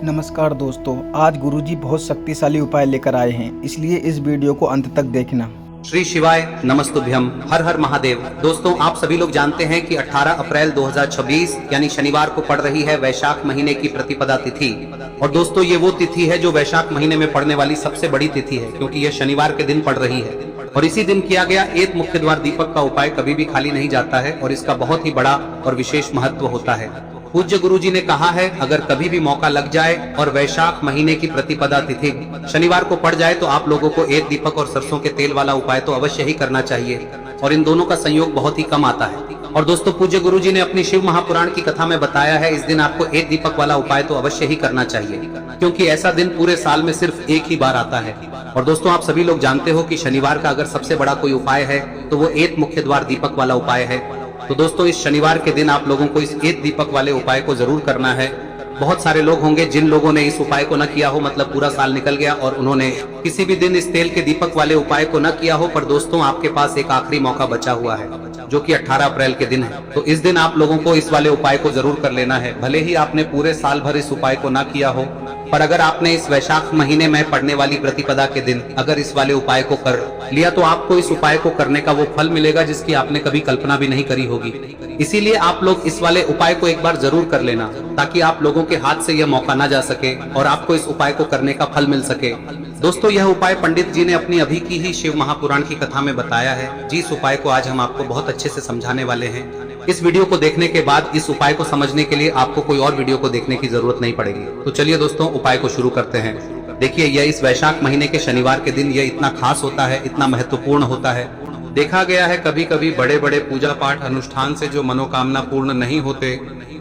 नमस्कार दोस्तों, आज गुरुजी बहुत शक्तिशाली उपाय लेकर आए हैं, इसलिए इस वीडियो को अंत तक देखना। श्री शिवाय नमस्तुभ्यम, हर हर महादेव। दोस्तों, आप सभी लोग जानते हैं कि 18 अप्रैल 2026 यानी शनिवार को पड़ रही है वैशाख महीने की प्रतिपदा तिथि। और दोस्तों, ये वो तिथि है जो वैशाख महीने में पड़ने वाली सबसे बड़ी तिथि है, क्योंकि यह शनिवार के दिन पड़ रही है। और इसी दिन किया गया एक मुख्य द्वार दीपक का उपाय कभी भी खाली नहीं जाता है और इसका बहुत ही बड़ा और विशेष महत्व होता है। पूज्य गुरुजी ने कहा है, अगर कभी भी मौका लग जाए और वैशाख महीने की प्रतिपदा तिथि शनिवार को पड़ जाए तो आप लोगों को एक दीपक और सरसों के तेल वाला उपाय तो अवश्य ही करना चाहिए। और इन दोनों का संयोग बहुत ही कम आता है। और दोस्तों, पूज्य गुरुजी ने अपनी शिव महापुराण की कथा में बताया है, इस दिन आपको एक दीपक वाला उपाय तो अवश्य ही करना चाहिए, क्योंकि ऐसा दिन पूरे साल में सिर्फ एक ही बार आता है। और दोस्तों, आप सभी लोग जानते हो कि शनिवार का अगर सबसे बड़ा कोई उपाय है तो वो एक मुख्य द्वार दीपक वाला उपाय है। तो दोस्तों, इस शनिवार के दिन आप लोगों को इस एक दीपक वाले उपाय को जरूर करना है। बहुत सारे लोग होंगे जिन लोगों ने इस उपाय को न किया हो, मतलब पूरा साल निकल गया और उन्होंने किसी भी दिन इस तेल के दीपक वाले उपाय को न किया हो। पर दोस्तों, आपके पास एक आखिरी मौका बचा हुआ है, जो कि 18 अप्रैल के दिन है। तो इस दिन आप लोगों को इस वाले उपाय को जरूर कर लेना है। भले ही आपने पूरे साल भर इस उपाय को न किया हो, पर अगर आपने इस वैशाख महीने में पड़ने वाली प्रतिपदा के दिन अगर इस वाले उपाय को कर लिया तो आपको इस उपाय को करने का वो फल मिलेगा जिसकी आपने कभी कल्पना भी नहीं करी होगी। इसीलिए आप लोग इस वाले उपाय को एक बार जरूर कर लेना, ताकि आप लोगों के हाथ से यह मौका ना जा सके और आपको इस उपाय को करने का फल मिल सके। दोस्तों, यह उपाय पंडित जी ने अपनी अभी की ही शिव महापुराण की कथा में बताया है, जिस उपाय को आज हम आपको बहुत अच्छे से समझाने वाले हैं। इस वीडियो को देखने के बाद इस उपाय को समझने के लिए आपको कोई और वीडियो को देखने की जरूरत नहीं पड़ेगी। तो चलिए दोस्तों, उपाय को शुरू करते हैं। देखिए, यह इस वैशाख महीने के शनिवार के दिन यह इतना खास होता है, इतना महत्वपूर्ण होता है। देखा गया है कभी कभी बड़े बड़े पूजा पाठ अनुष्ठान से जो मनोकामना पूर्ण नहीं होते,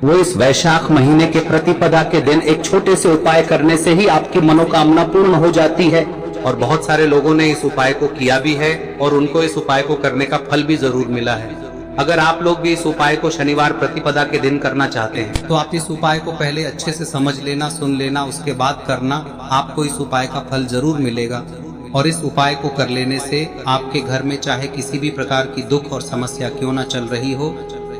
वो इस वैशाख महीने के प्रतिपदा के दिन एक छोटे से उपाय करने से ही आपकी मनोकामना पूर्ण हो जाती है। और बहुत सारे लोगों ने इस उपाय को किया भी है और उनको इस उपाय को करने का फल भी जरूर मिला है। अगर आप लोग भी इस उपाय को शनिवार प्रतिपदा के दिन करना चाहते हैं तो आप इस उपाय को पहले अच्छे से समझ लेना, सुन लेना, उसके बाद करना। आपको इस उपाय का फल जरूर मिलेगा। और इस उपाय को कर लेने से आपके घर में चाहे किसी भी प्रकार की दुख और समस्या क्यों ना चल रही हो,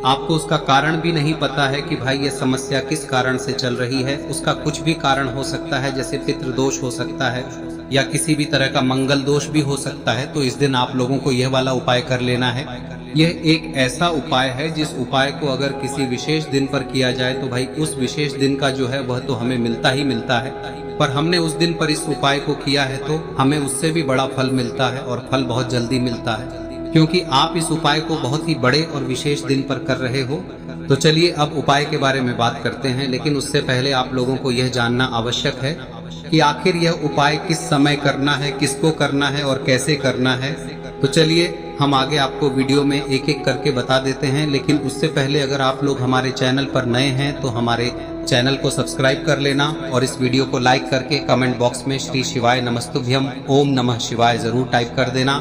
आपको उसका कारण भी नहीं पता है कि भाई ये समस्या किस कारण से चल रही है, उसका कुछ भी कारण हो सकता है, जैसे पितृदोष हो सकता है या किसी भी तरह का मंगल दोष भी हो सकता है। तो इस दिन आप लोगों को यह वाला उपाय कर लेना है। यह एक ऐसा उपाय है जिस उपाय को अगर किसी विशेष दिन पर किया जाए तो भाई उस विशेष दिन का जो है वह तो हमें मिलता ही मिलता है। पर हमने उस दिन पर इस उपाय को किया है तो हमें उससे भी बड़ा फल मिलता है और फल बहुत जल्दी मिलता है, क्योंकि आप इस उपाय को बहुत ही बड़े और विशेष दिन पर कर रहे हो। तो चलिए अब उपाय के बारे में बात करते हैं, लेकिन उससे पहले आप लोगों को यह जानना आवश्यक है कि आखिर यह उपाय किस समय करना है, किसको करना है और कैसे करना है। तो चलिए हम आगे आपको वीडियो में एक एक करके बता देते हैं, लेकिन उससे पहले अगर आप लोग हमारे चैनल पर नए हैं तो हमारे चैनल को सब्सक्राइब कर लेना और इस वीडियो को लाइक करके कमेंट बॉक्स में श्री शिवाय नमस्तुभ्यम ओम नमः शिवाय जरूर टाइप कर देना।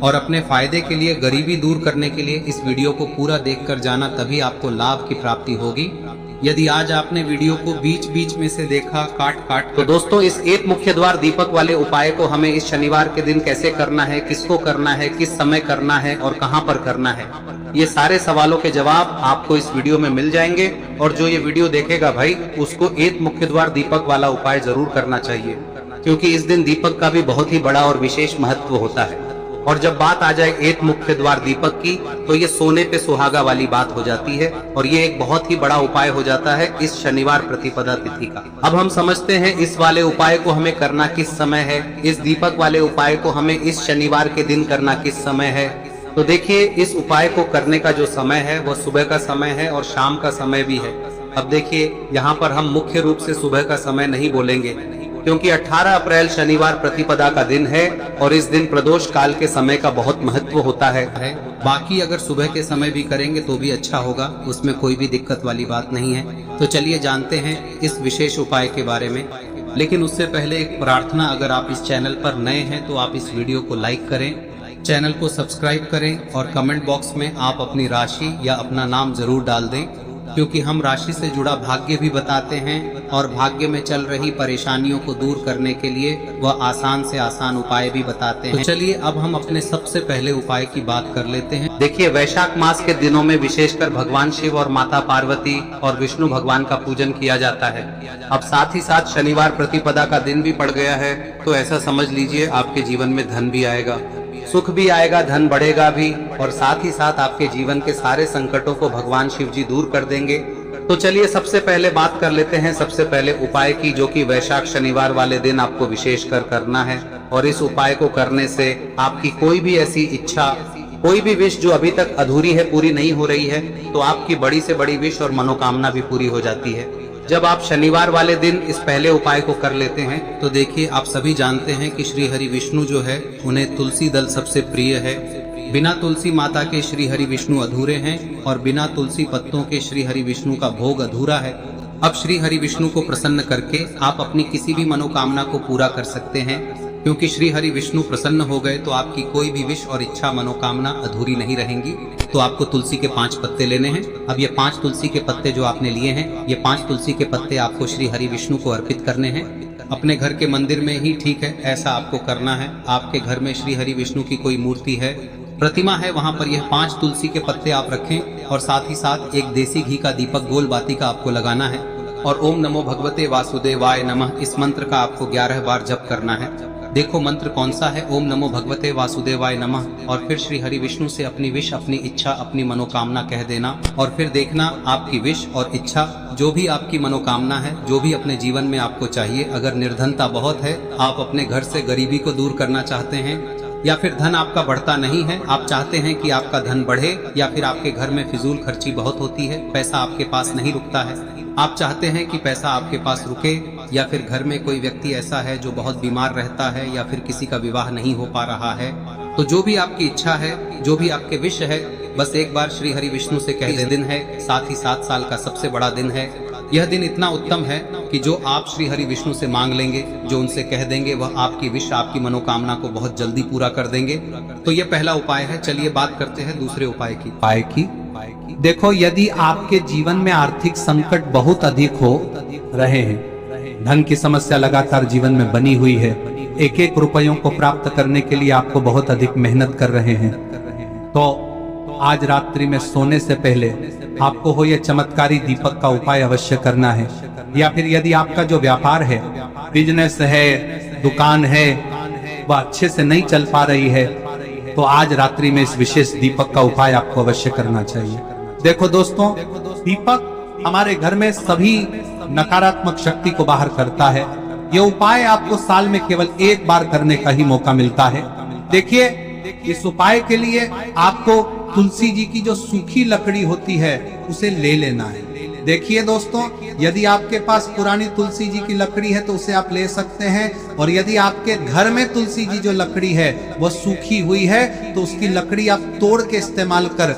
और अपने फायदे के लिए, गरीबी दूर करने के लिए इस वीडियो को पूरा देखकर जाना, तभी आपको लाभ की प्राप्ति होगी। यदि आज आपने वीडियो को बीच बीच में से देखा काट काट तो दोस्तों, इस एक मुख्य द्वार दीपक वाले उपाय को हमें इस शनिवार के दिन कैसे करना है, किसको करना है, किस समय करना है और कहां पर करना है, ये सारे सवालों के जवाब आपको इस वीडियो में मिल जाएंगे। और जो ये वीडियो देखेगा भाई, उसको एक मुख्य द्वार दीपक वाला उपाय जरूर करना चाहिए, क्योंकि इस दिन दीपक का भी बहुत ही बड़ा और विशेष महत्व होता है। और जब बात आ जाए एक मुख्य द्वार दीपक की, तो ये सोने पे सुहागा वाली बात हो जाती है और ये एक बहुत ही बड़ा उपाय हो जाता है इस शनिवार प्रतिपदा तिथि का। अब हम समझते हैं इस वाले उपाय को हमें करना किस समय है, इस दीपक वाले उपाय को हमें इस शनिवार के दिन करना किस समय है। तो देखिए, इस उपाय को करने का जो समय है वह सुबह का समय है और शाम का समय भी है। अब देखिए, यहाँ पर हम मुख्य रूप से सुबह का समय नहीं बोलेंगे, क्योंकि 18 अप्रैल शनिवार प्रतिपदा का दिन है और इस दिन प्रदोष काल के समय का बहुत महत्व होता है। बाकी अगर सुबह के समय भी करेंगे तो भी अच्छा होगा, उसमें कोई भी दिक्कत वाली बात नहीं है। तो चलिए जानते हैं इस विशेष उपाय के बारे में। लेकिन उससे पहले एक प्रार्थना, अगर आप इस चैनल पर नए हैं तो आप इस वीडियो को लाइक करें, चैनल को सब्सक्राइब करें और कमेंट बॉक्स में आप अपनी राशि या अपना नाम जरूर डाल दें, क्योंकि हम राशि से जुड़ा भाग्य भी बताते हैं और भाग्य में चल रही परेशानियों को दूर करने के लिए वह आसान से आसान उपाय भी बताते हैं। तो चलिए अब हम अपने सबसे पहले उपाय की बात कर लेते हैं। देखिए, वैशाख मास के दिनों में विशेषकर भगवान शिव और माता पार्वती और विष्णु भगवान का पूजन किया जाता है। अब साथ ही साथ शनिवार प्रतिपदा का दिन भी पड़ गया है, तो ऐसा समझ लीजिए आपके जीवन में धन भी आएगा, सुख भी आएगा, धन बढ़ेगा भी, और साथ ही साथ आपके जीवन के सारे संकटों को भगवान शिव जी दूर कर देंगे। तो चलिए सबसे पहले बात कर लेते हैं सबसे पहले उपाय की, जो कि वैशाख शनिवार वाले दिन आपको विशेषकर करना है। और इस उपाय को करने से आपकी कोई भी ऐसी इच्छा, कोई भी विश जो अभी तक अधूरी है, पूरी नहीं हो रही है, तो आपकी बड़ी से बड़ी विश और मनोकामना भी पूरी हो जाती है जब आप शनिवार वाले दिन इस पहले उपाय को कर लेते हैं। तो देखिए, आप सभी जानते हैं कि श्री हरि विष्णु जो है उन्हें तुलसी दल सबसे प्रिय है। बिना तुलसी माता के श्री हरि विष्णु अधूरे हैं और बिना तुलसी पत्तों के श्री हरि विष्णु का भोग अधूरा है। अब श्री हरि विष्णु को प्रसन्न करके आप अपनी किसी भी मनोकामना को पूरा कर सकते हैं, क्योंकि श्री हरि विष्णु प्रसन्न हो गए तो आपकी कोई भी विश और इच्छा मनोकामना अधूरी नहीं रहेंगी। तो आपको तुलसी के 5 पत्ते लेने हैं। अब ये 5 तुलसी के पत्ते जो आपने लिए हैं, ये 5 तुलसी के पत्ते आपको श्री हरि विष्णु को अर्पित करने हैं। अपने घर के मंदिर में ही ठीक है, ऐसा आपको करना है। आपके घर में श्री हरि विष्णु की कोई मूर्ति है, प्रतिमा है, वहां पर यह 5 तुलसी के पत्ते आप रखें और साथ ही साथ एक देसी घी का दीपक गोल बाती का आपको लगाना है और ओम नमो भगवते वासुदेवाय नमः इस मंत्र का आपको 11 बार जप करना है। देखो मंत्र कौन सा है, ओम नमो भगवते वासुदेवाय नमः, और फिर श्री हरि विष्णु से अपनी विश, अपनी इच्छा, अपनी मनोकामना कह देना और फिर देखना आपकी विश और इच्छा, जो भी आपकी मनोकामना है, जो भी अपने जीवन में आपको चाहिए। अगर निर्धनता बहुत है, आप अपने घर से गरीबी को दूर करना चाहते हैं, या फिर धन आपका बढ़ता नहीं है, आप चाहते हैं कि आपका धन बढ़े, या फिर आपके घर में फिजूल खर्ची बहुत होती है, पैसा आपके पास नहीं रुकता है, आप चाहते हैं कि पैसा आपके पास रुके, या फिर घर में कोई व्यक्ति ऐसा है जो बहुत बीमार रहता है, या फिर किसी का विवाह नहीं हो पा रहा है, तो जो भी आपकी इच्छा है, जो भी आपके विश है, बस एक बार श्री हरि विष्णु से कह दे। दिन है, साथ ही 7 साल का सबसे बड़ा दिन है। यह दिन इतना उत्तम है कि जो आप श्री हरि विष्णु से मांग लेंगे, जो उनसे कह देंगे, वह आपकी विश, आपकी मनोकामना को बहुत जल्दी पूरा कर देंगे। तो यह पहला उपाय है। चलिए बात करते हैं दूसरे उपाय की। देखो, यदि आपके जीवन में आर्थिक संकट बहुत अधिक हो रहे हैं, धन की समस्या लगातार जीवन में बनी हुई है, एक एक रुपयों को प्राप्त करने के लिए आपको बहुत अधिक मेहनत कर रहे हैं, तो आज रात्रि में सोने से पहले आपको हो यह चमत्कारी दीपक का उपाय अवश्य करना है। या फिर यदि आपका जो व्यापार है, बिजनेस है, दुकान है, वह अच्छे से नहीं चल पा रही है, तो आज रात्रि में इस विशेष दीपक का उपाय आपको अवश्य करना चाहिए। देखो दोस्तों, दीपक हमारे घर में सभी नकारात्मक शक्ति को बाहर करता है। यह उपाय आपको साल में केवल एक बार करने का ही मौका मिलता है। देखिए, इस उपाय के लिए आपको तुलसी जी की जो सूखी लकड़ी होती है उसे ले लेना है। देखिए दोस्तों, यदि आपके पास पुरानी तुलसी जी की लकड़ी है तो उसे आप ले सकते हैं, और यदि आपके घर में तुलसी जी जो लकड़ी है वह सूखी हुई है तो उसकी लकड़ी आप तोड़ के इस्तेमाल कर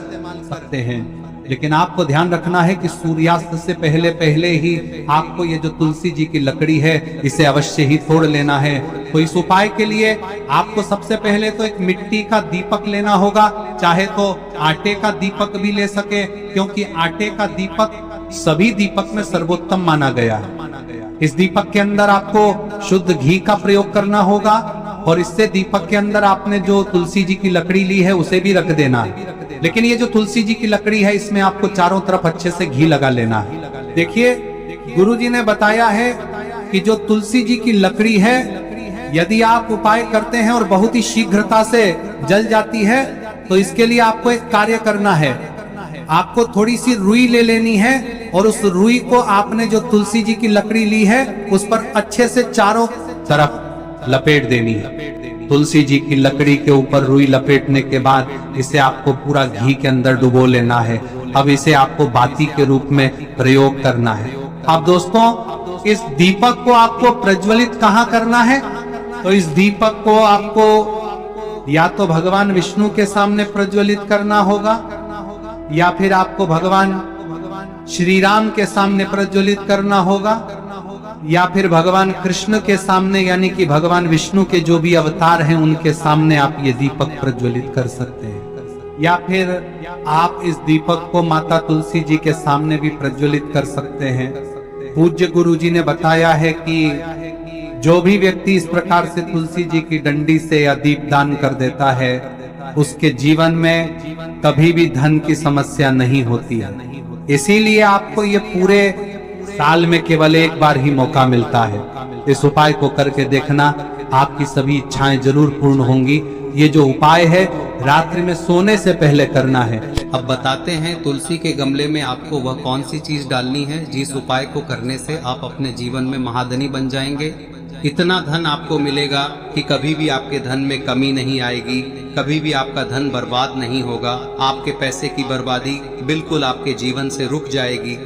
सकते हैं। लेकिन आपको ध्यान रखना है कि सूर्यास्त से पहले पहले ही आपको ये जो तुलसी जी की लकड़ी है इसे अवश्य ही तोड़ लेना है। तो इस उपाय के लिए आपको सबसे पहले तो एक मिट्टी का दीपक लेना होगा, चाहे तो आटे का दीपक भी ले सके, क्योंकि आटे का दीपक सभी दीपक में सर्वोत्तम माना गया है। इस दीपक के अंदर आपको शुद्ध घी का प्रयोग करना होगा, और इससे दीपक के अंदर आपने जो तुलसी जी की लकड़ी ली है उसे भी रख देना है। लेकिन ये जो तुलसी जी की लकड़ी है, इसमें आपको चारों तरफ अच्छे से घी लगा लेना है। देखिए, गुरुजी ने बताया है कि जो तुलसी जी की लकड़ी है, यदि आप उपाय करते हैं और बहुत ही शीघ्रता से जल जाती है, तो इसके लिए आपको एक कार्य करना है। आपको थोड़ी सी रुई ले लेनी है और उस रुई को आपने जो तुलसी जी की लकड़ी ली है उस पर अच्छे से चारों तरफ लपेट देनी है। तुलसी जी की लकड़ी के ऊपर रुई लपेटने के बाद इसे आपको पूरा घी के अंदर डुबो लेना है। अब इसे आपको बाती के रूप में प्रयोग करना है। अब दोस्तों, इस दीपक को आपको प्रज्वलित कहाँ करना है? तो इस दीपक को आपको या तो भगवान विष्णु के सामने प्रज्वलित करना होगा, या फिर आपको भगवान श्री राम के सामने प्रज्वलित करना होगा, या फिर भगवान कृष्ण के सामने, यानी कि भगवान विष्णु के जो भी अवतार हैं उनके सामने आप ये दीपक प्रज्वलित कर सकते हैं। या फिर आप इस दीपक को माता तुलसी जी के सामने भी प्रज्वलित कर सकते हैं। पूज्य गुरु जी ने बताया है कि जो भी व्यक्ति इस प्रकार से तुलसी जी की डंडी से या दीपदान कर देता है, उसके जीवन में कभी भी धन की समस्या नहीं होती है। इसीलिए आपको ये पूरे साल में केवल एक बार ही मौका मिलता है। इस उपाय को करके देखना, आपकी सभी इच्छाएं जरूर पूर्ण होंगी। ये जो उपाय है रात्रि में सोने से पहले करना है। अब बताते हैं तुलसी के गमले में आपको वह कौन सी चीज डालनी है जिस उपाय को करने से आप अपने जीवन में महाधनी बन जाएंगे। इतना धन आपको मिलेगा कि कभी भी आपके धन में कमी नहीं आएगी, कभी भी आपका धन बर्बाद नहीं होगा। आपके पैसे की बर्बादी बिल्कुल आपके जीवन से रुक जाएगी।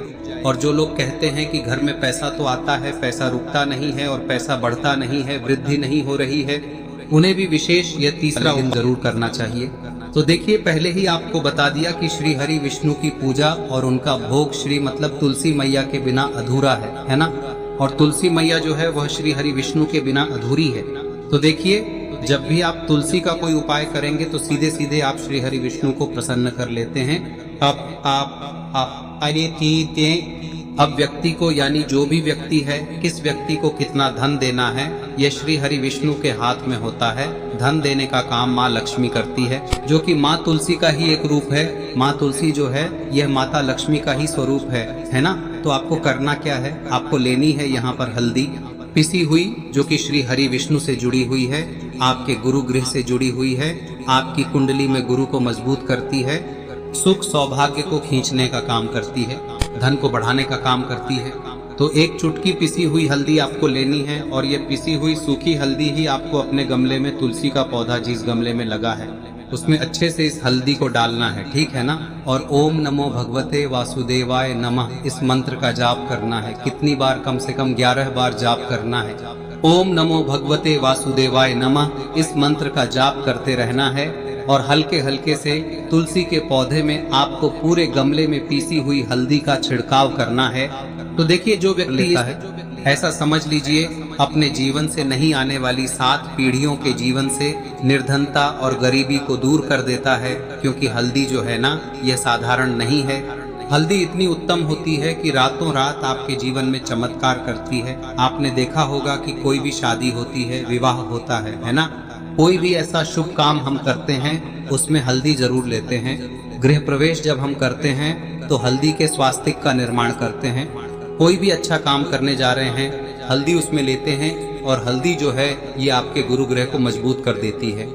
और जो लोग कहते हैं कि घर में पैसा तो आता है, पैसा रुकता नहीं है और पैसा बढ़ता नहीं है, वृद्धि नहीं हो रही है, उन्हें भी विशेष यह तीसरा दिन जरूर करना चाहिए। तो देखिए, पहले ही आपको बता दिया कि श्री हरि विष्णु की पूजा और उनका भोग श्री मतलब तुलसी मैया के बिना अधूरा है ना। और तुलसी मैया जो है वह श्री हरि विष्णु के बिना अधूरी है। तो देखिए, जब भी आप तुलसी का कोई उपाय करेंगे तो सीधे सीधे आप श्री हरि विष्णु को प्रसन्न कर लेते हैं। अब व्यक्ति को, यानी जो भी व्यक्ति है, किस व्यक्ति को कितना धन देना है, यह श्री हरि विष्णु के हाथ में होता है। धन देने का काम माँ लक्ष्मी करती है, जो कि माँ तुलसी का ही एक रूप है। माँ तुलसी जो है यह माता लक्ष्मी का ही स्वरूप है ना। तो आपको करना क्या है, आपको लेनी है यहाँ पर हल्दी पिसी हुई, जो कि श्री हरि विष्णु से जुड़ी हुई है, आपके गुरु गृह से जुड़ी हुई है, आपकी कुंडली में गुरु को मजबूत करती है, सुख सौभाग्य को खींचने का काम करती है, धन को बढ़ाने का काम करती है। तो एक चुटकी पिसी हुई हल्दी आपको लेनी है और ये पिसी हुई सूखी हल्दी ही आपको अपने गमले में, तुलसी का पौधा जिस गमले में लगा है उसमें अच्छे से इस हल्दी को डालना है, ठीक है ना। और ओम नमो भगवते वासुदेवाय नमः इस मंत्र का जाप करना है। कितनी बार? कम से कम 11 बार जाप करना है। ओम नमो भगवते वासुदेवाय नमः इस मंत्र का जाप करते रहना है। और हल्के हल्के से तुलसी के पौधे में आपको पूरे गमले में पीसी हुई हल्दी का छिड़काव करना है। तो देखिए, जो व्यक्ति है ऐसा समझ लीजिए अपने जीवन से नहीं आने वाली 7 पीढ़ियों के जीवन से निर्धनता और गरीबी को दूर कर देता है। क्योंकि हल्दी जो है ना, यह साधारण नहीं है। हल्दी इतनी उत्तम होती है कि रातों रात आपके जीवन में चमत्कार करती है। आपने देखा होगा कि कोई भी शादी होती है, विवाह होता है ना, कोई भी ऐसा शुभ काम हम करते हैं उसमें हल्दी जरूर लेते हैं। गृह प्रवेश जब हम करते हैं तो हल्दी के स्वास्तिक का निर्माण करते हैं। कोई भी अच्छा काम करने जा रहे हैं, हल्दी उसमें लेते हैं। और हल्दी जो है ये आपके गुरु ग्रह को मजबूत कर देती है।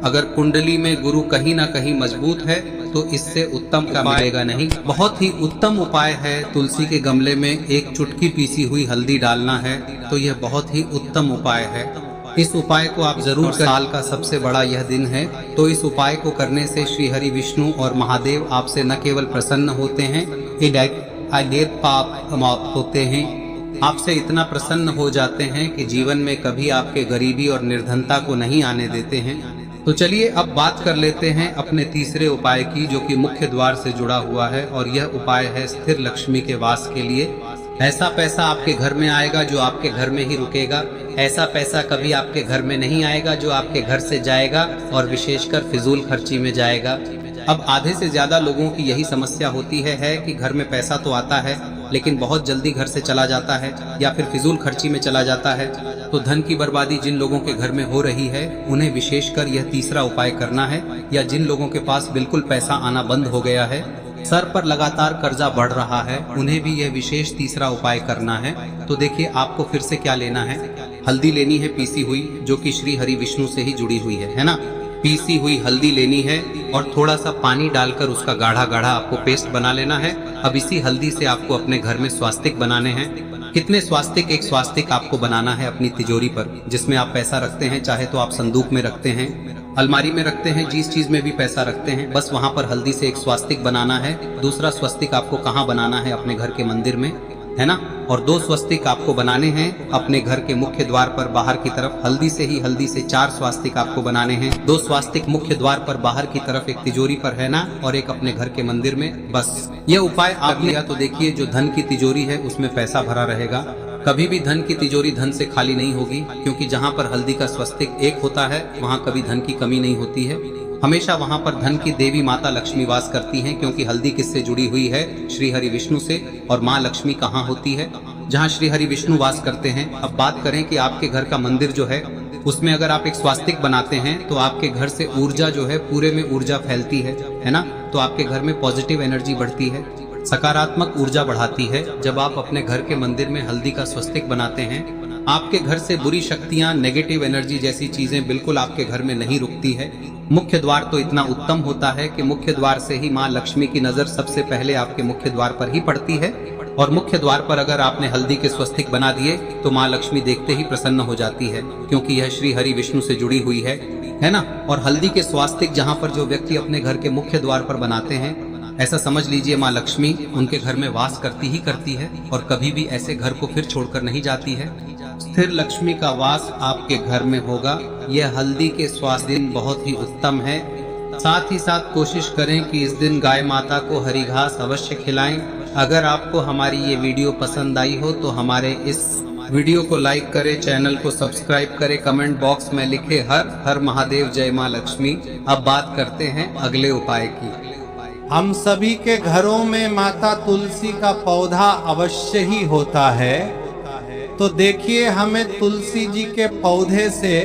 अगर कुंडली में गुरु कहीं ना कहीं मजबूत है तो इससे उत्तम का मिलेगा नहीं। बहुत ही उत्तम उपाय है, तुलसी के गमले में एक चुटकी पीसी हुई हल्दी डालना है। तो यह बहुत ही उत्तम उपाय है। इस उपाय को आप जरूर करें। साल का सबसे बड़ा यह दिन है, तो इस उपाय को करने से श्री हरि विष्णु और महादेव आपसे न केवल प्रसन्न होते हैं, पाप समाप्त होते हैं, आपसे इतना प्रसन्न हो जाते हैं कि जीवन में कभी आपके गरीबी और निर्धनता को नहीं आने देते हैं। तो चलिए अब बात कर लेते हैं अपने तीसरे उपाय की, जो कि मुख्य द्वार से जुड़ा हुआ है। और यह उपाय है स्थिर लक्ष्मी के वास के लिए। ऐसा पैसा आपके घर में आएगा जो आपके घर में ही रुकेगा। ऐसा पैसा कभी आपके घर में नहीं आएगा जो आपके घर से जाएगा और विशेषकर फिजूल खर्ची में जाएगा। अब आधे से ज्यादा लोगों की यही समस्या होती है कि घर में पैसा तो आता है लेकिन बहुत जल्दी घर से चला जाता है या फिर फिजूल खर्ची में चला जाता है। तो धन की बर्बादी जिन लोगों के घर में हो रही है उन्हें विशेषकर यह तीसरा उपाय करना है। या जिन लोगों के पास बिल्कुल पैसा आना बंद हो गया है, सर पर लगातार कर्जा बढ़ रहा है, उन्हें भी यह विशेष तीसरा उपाय करना है। तो देखिए, आपको फिर से क्या लेना है, हल्दी लेनी है पीसी हुई, जो कि श्री हरि विष्णु से ही जुड़ी हुई है ना। पीसी हुई हल्दी लेनी है और थोड़ा सा पानी डालकर उसका गाढ़ा गाढ़ा आपको पेस्ट बना लेना है। अब इसी हल्दी से आपको अपने घर में स्वास्तिक बनाने हैं। कितने स्वास्तिक? एक स्वास्तिक आपको बनाना है अपनी तिजोरी पर, जिसमें आप पैसा रखते हैं। चाहे तो आप संदूक में रखते हैं, अलमारी में रखते हैं, जिस चीज में भी पैसा रखते हैं, बस वहां पर हल्दी से एक स्वास्तिक बनाना है। दूसरा स्वस्तिक आपको कहाँ बनाना है? अपने घर के मंदिर में, है ना। और 2 स्वस्तिक आपको बनाने हैं अपने घर के मुख्य द्वार पर बाहर की तरफ। हल्दी से 4 स्वास्तिक आपको बनाने हैं। 2 स्वास्तिक मुख्य द्वार पर बाहर की तरफ, एक तिजोरी पर, है ना, और एक अपने घर के मंदिर में। बस ये उपाय आप लिया तो देखिए, जो धन की तिजोरी है उसमें पैसा भरा रहेगा। कभी भी धन की तिजोरी धन से खाली नहीं होगी, क्योंकि जहाँ पर हल्दी का स्वस्तिक एक होता है वहाँ कभी धन की कमी नहीं होती है। हमेशा वहाँ पर धन की देवी माता लक्ष्मी वास करती हैं, क्योंकि हल्दी किससे जुड़ी हुई है? श्री हरि विष्णु से। और माँ लक्ष्मी कहाँ होती है? जहाँ श्री हरि विष्णु वास करते हैं। अब बात करें कि आपके घर का मंदिर जो है उसमें अगर आप एक स्वास्तिक बनाते हैं तो आपके घर से ऊर्जा जो है पूरे में ऊर्जा फैलती है ना। तो आपके घर में पॉजिटिव एनर्जी बढ़ती है, सकारात्मक ऊर्जा बढ़ाती है। जब आप अपने घर के मंदिर में हल्दी का स्वस्तिक बनाते हैं, आपके घर से बुरी शक्तियां, नेगेटिव एनर्जी जैसी चीजें बिल्कुल आपके घर में नहीं रुकती है। मुख्य द्वार तो इतना उत्तम होता है कि मुख्य द्वार से ही माँ लक्ष्मी की नजर सबसे पहले आपके मुख्य द्वार पर ही पड़ती है। और मुख्य द्वार पर अगर आपने हल्दी के स्वस्तिक बना दिए तो माँ लक्ष्मी देखते ही प्रसन्न हो जाती है, क्योंकि यह श्री हरि विष्णु से जुड़ी हुई है ना। और हल्दी के स्वास्तिक जहाँ पर जो व्यक्ति अपने घर के मुख्य द्वार पर बनाते हैं, ऐसा समझ लीजिए माँ लक्ष्मी उनके घर में वास करती ही करती है और कभी भी ऐसे घर को फिर छोड़कर नहीं जाती है। स्थिर लक्ष्मी का वास आपके घर में होगा। यह हल्दी के स्वास्थ्य दिन बहुत ही उत्तम है। साथ ही साथ कोशिश करें कि इस दिन गाय माता को हरी घास अवश्य खिलाएं। अगर आपको हमारी ये वीडियो पसंद आई हो तो हमारे इस वीडियो को लाइक करें, चैनल को सब्सक्राइब करें, कमेंट बॉक्स में लिखे हर हर महादेव, जय माँ लक्ष्मी। अब बात करते हैं अगले उपाय की। हम सभी के घरों में माता तुलसी का पौधा अवश्य ही होता है। तो देखिए, हमें तुलसी जी के पौधे से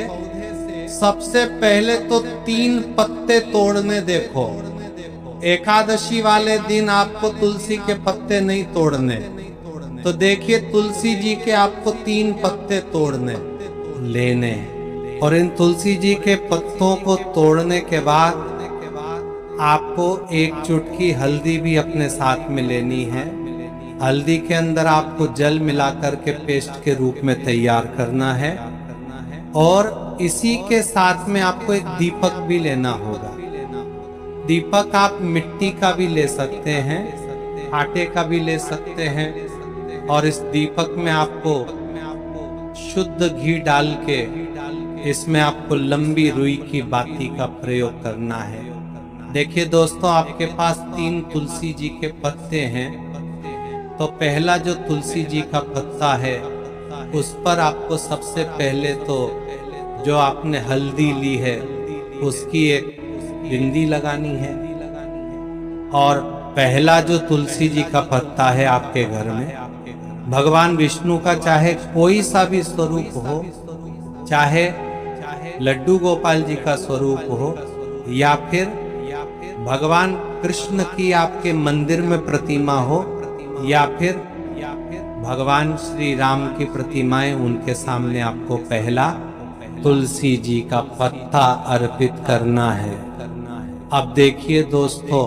सबसे पहले तो 3 पत्ते तोड़ने। देखो, एकादशी वाले दिन आपको तुलसी के पत्ते नहीं तोड़ने। तो देखिए, तुलसी जी के आपको 3 पत्ते तोड़ने लेने, और इन तुलसी जी के पत्तों को तोड़ने के बाद आपको एक चुटकी हल्दी भी अपने साथ में लेनी है। हल्दी के अंदर आपको जल मिलाकर के पेस्ट के रूप में तैयार करना है, और इसी के साथ में आपको एक दीपक भी लेना होगा। दीपक आप मिट्टी का भी ले सकते हैं, आटे का भी ले सकते हैं, और इस दीपक में आपको शुद्ध घी डाल के इसमें आपको लंबी रुई की बाती का प्रयोग करना है। देखिए दोस्तों, आपके पास 3 तुलसी जी के पत्ते हैं, तो पहला जो तुलसी जी का पत्ता है उस पर आपको सबसे पहले तो जो आपने हल्दी ली है उसकी एक बिंदी लगानी है। और पहला जो तुलसी जी का पत्ता है आपके घर में, भगवान विष्णु का चाहे कोई सा भी स्वरूप हो, चाहे लड्डू गोपाल जी का स्वरूप हो, या फिर भगवान कृष्ण की आपके मंदिर में प्रतिमा हो, या फिर भगवान श्री राम की प्रतिमाएं, उनके सामने आपको पहला तुलसी जी का पत्ता अर्पित करना है। अब देखिए दोस्तों,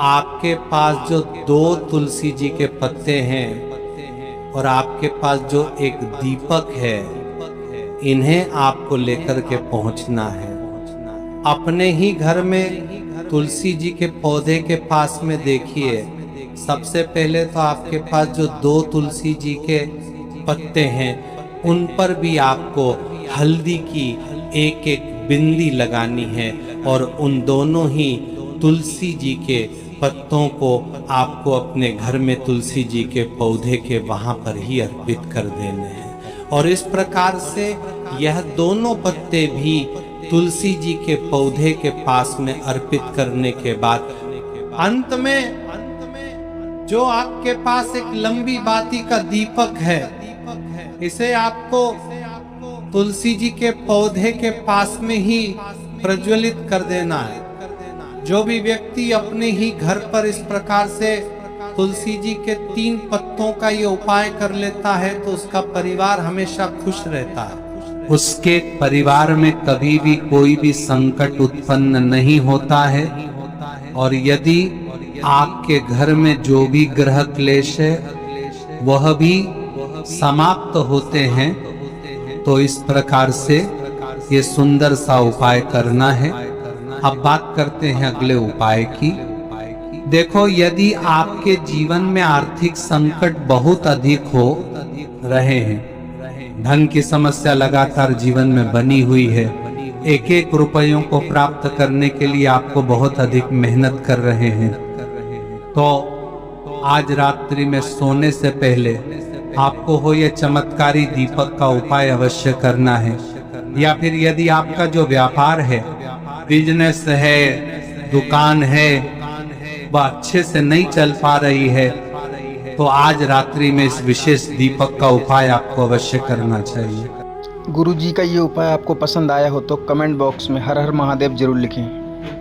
आपके पास जो 2 तुलसी जी के पत्ते हैं और आपके पास जो एक दीपक है, इन्हें आपको लेकर के पहुंचना है। अपने ही घर में तुलसी जी के पौधे के पास में देखिए, सबसे पहले तो आपके पास जो 2 तुलसी जी के पत्ते हैं उन पर भी आपको हल्दी की एक एक बिंदी लगानी है, और उन दोनों ही तुलसी जी के पत्तों को आपको अपने घर में तुलसी जी के पौधे के वहां पर ही अर्पित कर देने हैं। और इस प्रकार से यह दोनों पत्ते भी तुलसी जी के पौधे के पास में अर्पित करने के बाद अंत में जो आपके पास एक लंबी बाती का दीपक है, इसे आपको तुलसी जी के पौधे के पास में ही प्रज्वलित कर देना है। जो भी व्यक्ति अपने ही घर पर इस प्रकार से तुलसी जी के 3 पत्तों का ये उपाय कर लेता है तो उसका परिवार हमेशा खुश रहता है। उसके परिवार में कभी भी कोई भी संकट उत्पन्न नहीं होता है। और यदि आपके घर में जो भी ग्रह क्लेश है वह भी समाप्त होते हैं, तो इस प्रकार से ये सुंदर सा उपाय करना है। अब बात करते हैं अगले उपाय की। देखो, यदि आपके जीवन में आर्थिक संकट बहुत अधिक हो रहे हैं, धन की समस्या लगातार जीवन में बनी हुई है, एक एक रुपयों को प्राप्त करने के लिए आपको बहुत अधिक मेहनत कर रहे हैं, तो आज रात्रि में सोने से पहले आपको हो यह चमत्कारी दीपक का उपाय अवश्य करना है। या फिर यदि आपका जो व्यापार है, बिजनेस है, दुकान है, वह अच्छे से नहीं चल पा रही है, तो आज रात्रि में इस विशेष दीपक का उपाय आपको अवश्य करना चाहिए। गुरुजी का ये उपाय आपको पसंद आया हो तो कमेंट बॉक्स में हर हर महादेव जरूर लिखें।